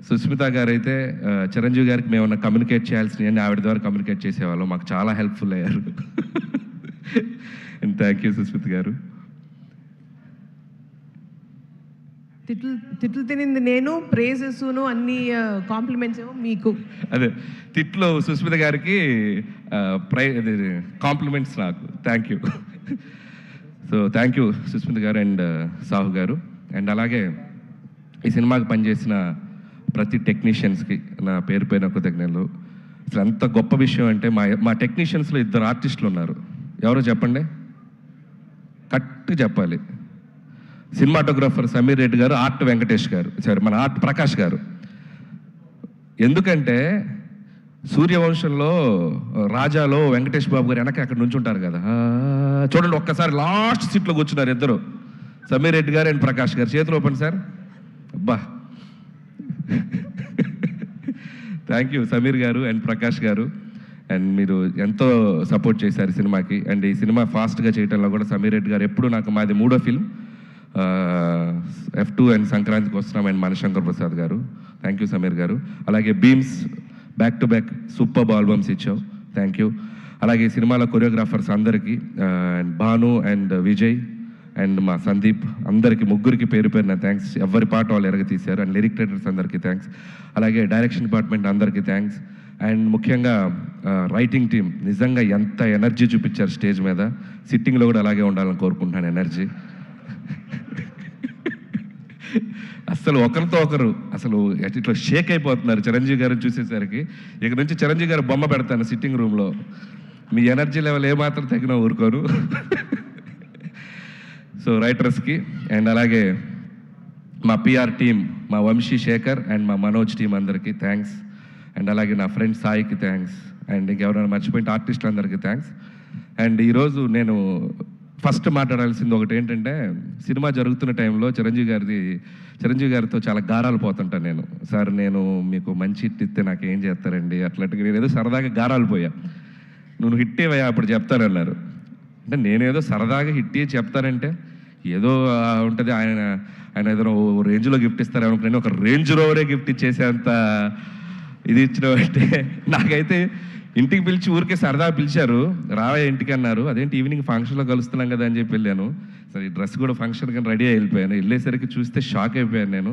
సుస్మిత గారైతే చిరంజీవి గారికి మేమన్నా కమ్యూనికేట్ చేయాల్సినవన్నీ ఆవిడ ద్వారా కమ్యూనికేట్ చేసేవాళ్ళం. మాకు చాలా హెల్ప్ఫుల్ అయ్యారు. అండ్ థ్యాంక్ యూ సుస్మిత గారు. తిట్లు తినింది నేను, ప్రేజెస్ను అన్ని కాంప్లిమెంట్స్ ఏమో మీకు. అదే తిట్లు సుస్మిత గారికి, కాంప్లిమెంట్స్ నాకు. Thank you. So thank you Susmita garu and Sahu గారు. అండ్ అలాగే ఈ సినిమాకి పనిచేసిన ప్రతి టెక్నీషియన్స్కి నా పేరు పైన కృతజ్ఞతలు. అసలు ఎంత గొప్ప విషయం అంటే మా టెక్నీషియన్స్లో 2 ఆర్టిస్టులు ఉన్నారు. ఎవరో చెప్పండి, కరెక్ట్ చెప్పాలి. సినిమాటోగ్రాఫర్ సమీర్ రెడ్డి గారు, ఆర్ట్ వెంకటేష్ గారు, సారీ మన ఆర్ట్ ప్రకాష్ గారు. ఎందుకంటే సూర్యవంశంలో రాజాలో వెంకటేష్ బాబు గారు వెనక అక్కడ నుంచి ఉంటారు కదా, చూడండి ఒక్కసారి లాస్ట్ సీట్లో కూర్చున్నారు ఇద్దరు, సమీర్ రెడ్డి గారు అండ్ ప్రకాష్ గారు. చేతులు ఓపెన్ సార్. అబ్బా, థ్యాంక్ యూ సమీర్ గారు అండ్ ప్రకాష్ గారు. అండ్ మీరు ఎంతో సపోర్ట్ చేశారు సినిమాకి. అండ్ ఈ సినిమా ఫాస్ట్గా చేయడంలో కూడా సమీర్ రెడ్డి గారు ఎప్పుడు నాకు, మాది 3వ ఫిల్మ్ F2 అండ్ సంక్రాంతికి వస్తున్నాం. అండ్ మనశంకర్ ప్రసాద్ గారు, థ్యాంక్ యూ సమీర్ గారు. అలాగే Bheems back to back super albums ఇచ్చావు, థ్యాంక్ యూ. అలాగే ఈ సినిమాలో కొరియోగ్రాఫర్స్ అందరికీ, and Bhanu and Vijay and మా సందీప్, అందరికీ ముగ్గురికి పేరు పేరున థ్యాంక్స్. ఎవరి పాట వాళ్ళు ఎరగ తీశారు. అండ్ లిరిక్ రైటర్స్ అందరికీ థ్యాంక్స్. అలాగే డైరెక్షన్ డిపార్ట్మెంట్ అందరికీ థ్యాంక్స్. అండ్ ముఖ్యంగా రైటింగ్ టీం నిజంగా ఎంత ఎనర్జీ చూపించారు స్టేజ్ మీద. సిట్టింగ్లో కూడా అలాగే ఉండాలని కోరుకుంటున్నాను ఎనర్జీ. అసలు ఒకరితో ఒకరు అసలు ఇట్లా షేక్ అయిపోతున్నారు చిరంజీవి గారిని చూసేసరికి. ఇక నుంచి చిరంజీవి గారు బొమ్మ పెడతాను సిట్టింగ్ రూమ్లో. మీ ఎనర్జీ లెవెల్ ఏమాత్రం తగ్గినా ఊరుకోరు. సో రైటర్స్కి, అండ్ అలాగే మా పిఆర్ టీం, మా వంశీ శేఖర్ అండ్ మా మనోజ్ టీం అందరికీ థ్యాంక్స్. అండ్ అలాగే నా ఫ్రెండ్ సాయికి థ్యాంక్స్. అండ్ ఇంకెవరైనా మర్చిపోయిన ఆర్టిస్టులు అందరికీ థ్యాంక్స్. అండ్ ఈరోజు నేను ఫస్ట్ మాట్లాడాల్సింది ఒకటి ఏంటంటే, సినిమా జరుగుతున్న టైంలో చిరంజీవి గారితో చాలా గారాలు పోతుంటాను నేను. సార్ నేను మీకు మంచి హిట్ ఇస్తే నాకు ఏం చేస్తారండి అట్లాంటివి. నేను ఏదో సరదాగా గారాలు పోయా. నువ్వు హిట్ ఇవ్వయా అప్పుడు చెప్తానన్నారు. అంటే నేనేదో సరదాగా హిట్ ఇచ్చి చెప్తానంటే ఏదో ఉంటుంది, ఆయన ఏదో రేంజ్లో గిఫ్ట్ ఇస్తారనుకుని ఒక రేంజ్ రోవరే గిఫ్ట్ ఇచ్చేసేంత ఇది ఇచ్చినామంటే, నాకైతే ఇంటికి పిలిచి ఊరికే సరదా పిలిచారు, రావే ఇంటికి అన్నారు. అదేంటి ఈవినింగ్ ఫంక్షన్లో కలుస్తున్నాం కదా అని చెప్పి వెళ్ళాను. సరే ఈ డ్రెస్ కూడా ఫంక్షన్ కానీ రెడీ వెళ్ళిపోయాను. వెళ్ళేసరికి చూస్తే షాక్ అయిపోయాను నేను.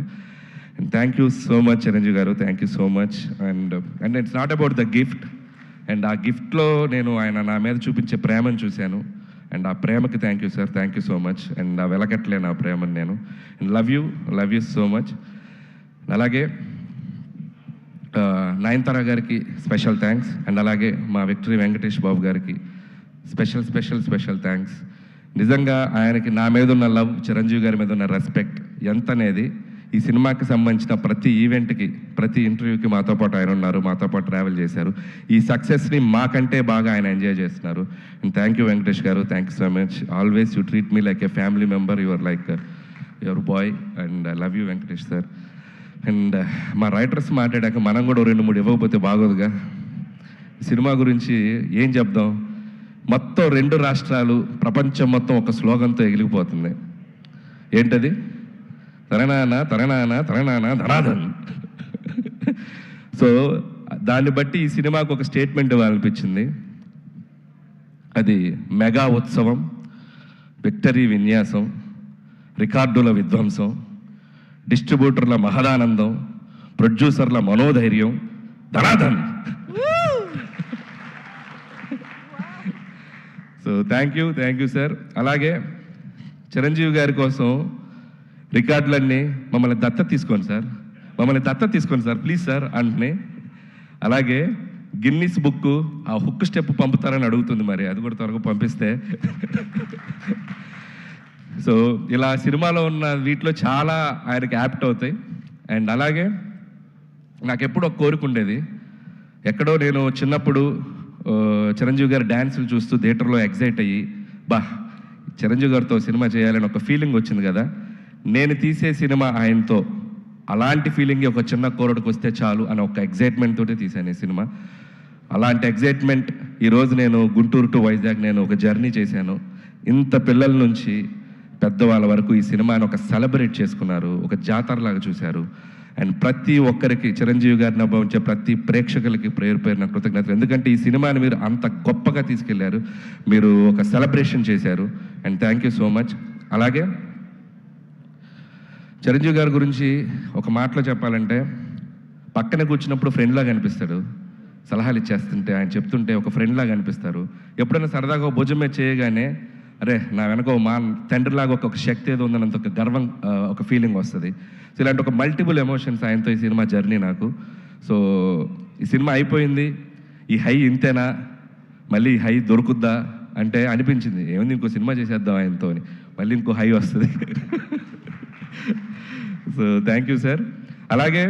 And thank you so much Chiranjeevi garu, thank you so much. And it's not about the gift. And ఆ గిఫ్ట్లో నేను ఆయన నా మీద చూపించే ప్రేమను చూశాను. అండ్ ఆ ప్రేమకి thank you sir, thank you so much. And ఆ వెలకట్లేను ఆ ప్రేమను నేను. And love you so much. అలాగే నయనతార గారికి స్పెషల్ థ్యాంక్స్. అండ్ అలాగే మా విక్టరీ వెంకటేష్ బాబు గారికి స్పెషల్ థ్యాంక్స్. నిజంగా ఆయనకి నా మీద ఉన్న లవ్, చిరంజీవి గారి మీద ఉన్న రెస్పెక్ట్ ఎంత అనేది ఈ సినిమాకి సంబంధించిన ప్రతి ఈవెంట్కి, ప్రతి ఇంటర్వ్యూకి మాతో పాటు ఆయన ఉన్నారు, మాతో పాటు ట్రావెల్ చేశారు. ఈ సక్సెస్ని మాకంటే బాగా ఆయన ఎంజాయ్ చేస్తున్నారు. అండ్ థ్యాంక్ యూ వెంకటేష్ గారు, thank you so much. Always you treat me like A family member. Your like your boy. And I love you Venkatesh sir. And మా రైటర్స్ మాట్లాడాక మనం కూడా 2-3 ఇవ్వకపోతే బాగోదుగా. సినిమా గురించి ఏం చెప్దాం, మొత్తం 2 రాష్ట్రాలు, ప్రపంచం మొత్తం ఒక స్లోగన్తో ఎగిలిపోతుంది. ఏంటది? తరణానా తరణానా తరణానా ధనాధన్. సో దాన్ని బట్టి ఈ సినిమాకు ఒక స్టేట్మెంట్ ఇవ్వాలనిపించింది. అది మెగా ఉత్సవం, విక్టరీ విన్యాసం, రికార్డుల విధ్వంసం, డిస్ట్రిబ్యూటర్ల మహదానందం, ప్రొడ్యూసర్ల మనోధైర్యం, ధనాధన్. So thank you sir. అలాగే చిరంజీవి గారి కోసం రికార్డులన్నీ మమ్మల్ని దత్తత తీసుకోండి సార్ ప్లీజ్ సార్ అంటున్నాయి. అలాగే గిన్నిస్ బుక్ ఆ హుక్ స్టెప్ పంపుతారని అడుగుతుంది, మరి అది కూడా త్వరగా పంపిస్తే. సో ఇలా సినిమాలో ఉన్న వీటిలో చాలా ఆయనకి యాప్ట్ అవుతాయి. అండ్ అలాగే నాకు ఎప్పుడు ఒక కోరిక ఉండేది, ఎక్కడో నేను చిన్నప్పుడు చిరంజీవి గారి డ్యాన్సులు చూస్తూ థియేటర్లో ఎగ్జైట్ అయ్యి, చిరంజీవి గారితో సినిమా చేయాలని ఒక ఫీలింగ్ వచ్చింది కదా. నేను తీసే సినిమా ఆయనతో అలాంటి ఫీలింగ్ ఒక చిన్న కోరడికి వస్తే చాలు అని ఒక ఎగ్జైట్మెంట్ తోటి తీశాను ఈ సినిమా. అలాంటి ఎగ్జైట్మెంట్ ఈరోజు నేను గుంటూరు టు వైజాగ్ నేను ఒక జర్నీ చేశాను. ఇంత పిల్లల నుంచి పెద్దవాళ్ళ వరకు ఈ సినిమాని ఒక సెలబ్రేట్ చేసుకున్నారు, ఒక జాతరలాగా చూశారు. అండ్ ప్రతి ఒక్కరికి చిరంజీవి గారిని అభిమానించే ప్రతి ప్రేక్షకులకి పేరున కృతజ్ఞతలు. ఎందుకంటే ఈ సినిమాని మీరు అంత గొప్పగా తీసుకెళ్లారు, మీరు ఒక సెలబ్రేషన్ చేశారు, and thank you so much. అలాగే చిరంజీవి గారి గురించి ఒక మాటలో చెప్పాలంటే, పక్కన కూర్చున్నప్పుడు ఫ్రెండ్లాగా అనిపిస్తాడు, సలహాలు ఇచ్చేస్తుంటే ఆయన చెప్తుంటే ఒక ఫ్రెండ్లాగా అనిపిస్తారు. ఎప్పుడైనా సరదాగా భుజం మీద చేయగానే అరే నా వెనక మా తండ్రిలాగా ఒక శక్తి ఏదో ఉందన్నంత ఒక గర్వం, ఒక ఫీలింగ్ వస్తుంది. సో ఇలాంటి ఒక మల్టిపుల్ ఎమోషన్స్ ఆయనతో ఈ సినిమా జర్నీ నాకు. సో ఈ సినిమా అయిపోయింది, ఈ హై ఇంతేనా, మళ్ళీ ఈ హై దొరుకుద్దా అంటే అనిపించింది, ఏముంది ఇంకో సినిమా చేసేద్దాం ఆయనతో అని, మళ్ళీ ఇంకో హై వస్తుంది. So thank you sir. అలాగే